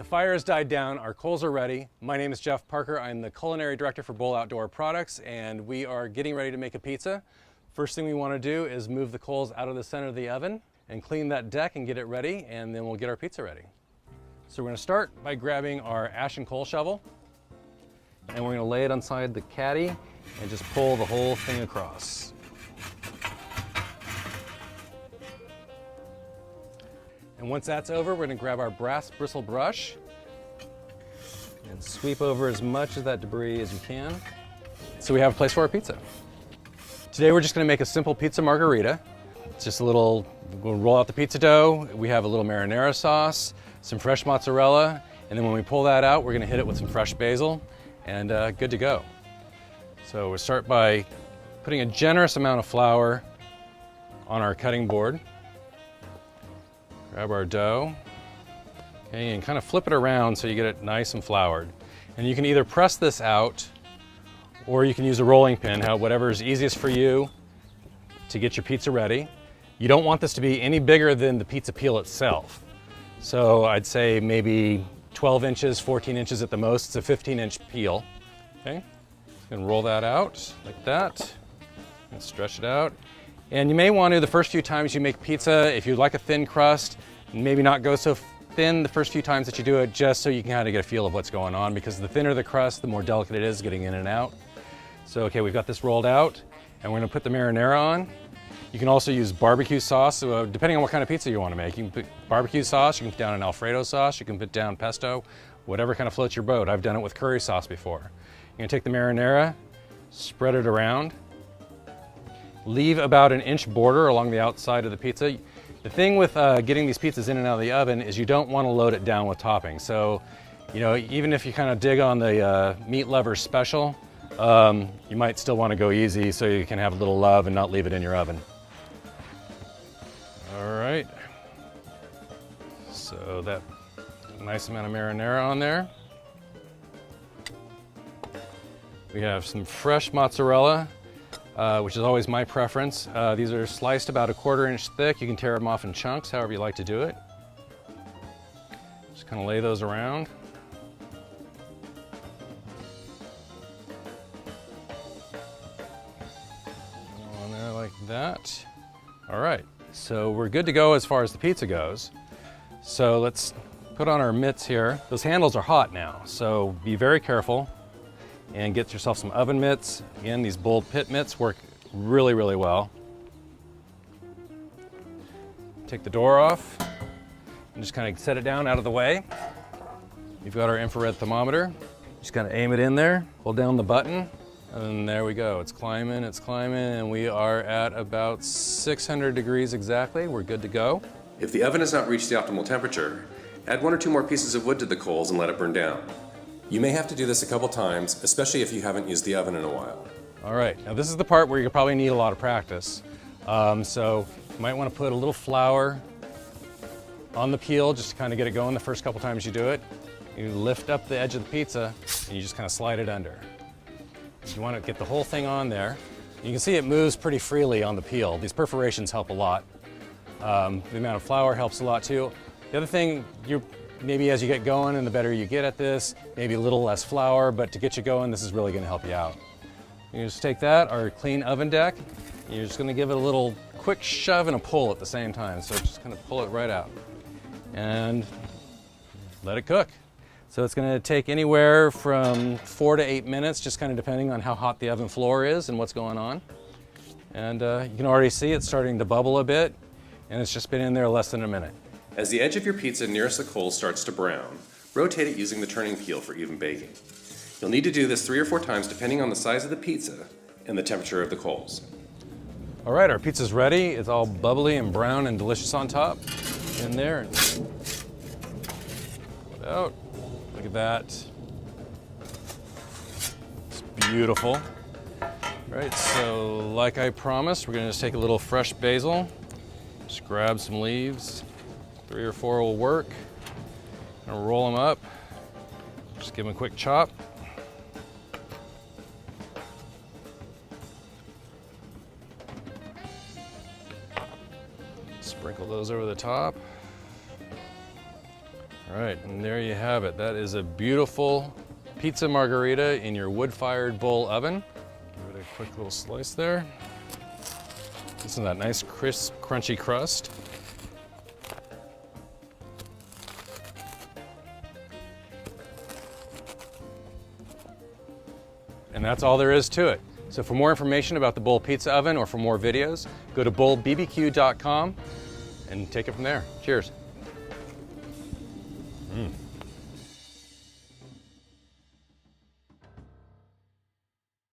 fire has died down, our coals are ready. My name is Jeff Parker. I'm the culinary director for Bowl Outdoor Products, and we are getting ready to make a pizza. First thing we want to do is move the coals out of the center of the oven and clean that deck and get it ready, and then we'll get our pizza ready. So we're going to start by grabbing our ash and coal shovel, and we're going to lay it inside the caddy and just pull the whole thing across. And once that's over, we're going to grab our brass bristle brush and sweep over as much of that debris as you can so we have a place for our pizza. Today we're just going to make a simple pizza margherita. It's just we'll roll out the pizza dough. We have a little marinara sauce, some fresh mozzarella, and then when we pull that out, we're going to hit it with some fresh basil, and good to go. So we'll start by putting a generous amount of flour on our cutting board. Grab our dough, okay, and kind of flip it around so you get it nice and floured. And you can either press this out, or you can use a rolling pin, whatever is easiest for you to get your pizza ready. You don't want this to be any bigger than the pizza peel itself. So I'd say maybe 12 inches, 14 inches at the most. It's a 15-inch peel. Okay, and roll that out like that, and stretch it out. And you may want to, the first few times you make pizza, if you like a thin crust, maybe not go so thin the first few times that you do it, just so you can kind of get a feel of what's going on, because the thinner the crust, the more delicate it is getting in and out. So, okay, we've got this rolled out, and we're gonna put the marinara on. You can also use barbecue sauce, depending on what kind of pizza you want to make. You can put barbecue sauce, you can put down an Alfredo sauce, you can put down pesto, whatever kind of floats your boat. I've done it with curry sauce before. You're gonna take the marinara, spread it around, leave about an inch border along the outside of the pizza. The thing with getting these pizzas in and out of the oven is you don't want to load it down with toppings. So, you know, even if you kind of dig on the meat lover special, you might still want to go easy so you can have a little love and not leave it in your oven. All right, so that nice amount of marinara on there. We have some fresh mozzarella, which is always my preference. These are sliced about 1/4 inch thick. You can tear them off in chunks, however you like to do it. Just kind of lay those around. On there like that. All right, so we're good to go as far as the pizza goes. So let's put on our mitts here. Those handles are hot now, so be very careful and get yourself some oven mitts. Again, these bold pit mitts work really, really well. Take the door off and just kind of set it down out of the way. We've got our infrared thermometer. Just kind of aim it in there, hold down the button, and there we go. It's climbing, and we are at about 600 degrees exactly. We're good to go. If the oven has not reached the optimal temperature, add 1 or 2 more pieces of wood to the coals and let it burn down. You may have to do this a couple times, especially if you haven't used the oven in a while. All right, now this is the part where you probably need a lot of practice. So you might want to put a little flour on the peel just to kind of get it going the first couple times you do it. You lift up the edge of the pizza and you just kind of slide it under. You want to get the whole thing on there. You can see it moves pretty freely on the peel. These perforations help a lot. The amount of flour helps a lot too. The other thing, maybe as you get going and the better you get at this, maybe a little less flour, but to get you going, this is really going to help you out. You just take that, our clean oven deck, and you're just going to give it a little quick shove and a pull at the same time. So just kind of pull it right out and let it cook. So it's going to take anywhere from 4 to 8 minutes, just kind of depending on how hot the oven floor is and what's going on. And you can already see it's starting to bubble a bit, and it's just been in there less than a minute. As the edge of your pizza nearest the coals starts to brown, rotate it using the turning peel for even baking. You'll need to do this 3 or 4 times depending on the size of the pizza and the temperature of the coals. All right, our pizza's ready. It's all bubbly and brown and delicious on top. In there, and pull it out. Look at that. It's beautiful. All right, so like I promised, we're gonna just take a little fresh basil, just grab some leaves. 3 or 4 will work. And roll them up. Just give them a quick chop. Sprinkle those over the top. All right, and there you have it. That is a beautiful pizza margherita in your wood-fired bull oven. Give it a quick little slice there. This is that nice, crisp, crunchy crust. And that's all there is to it. So for more information about the Bull Pizza Oven or for more videos, go to bullbbq.com and take it from there. Cheers.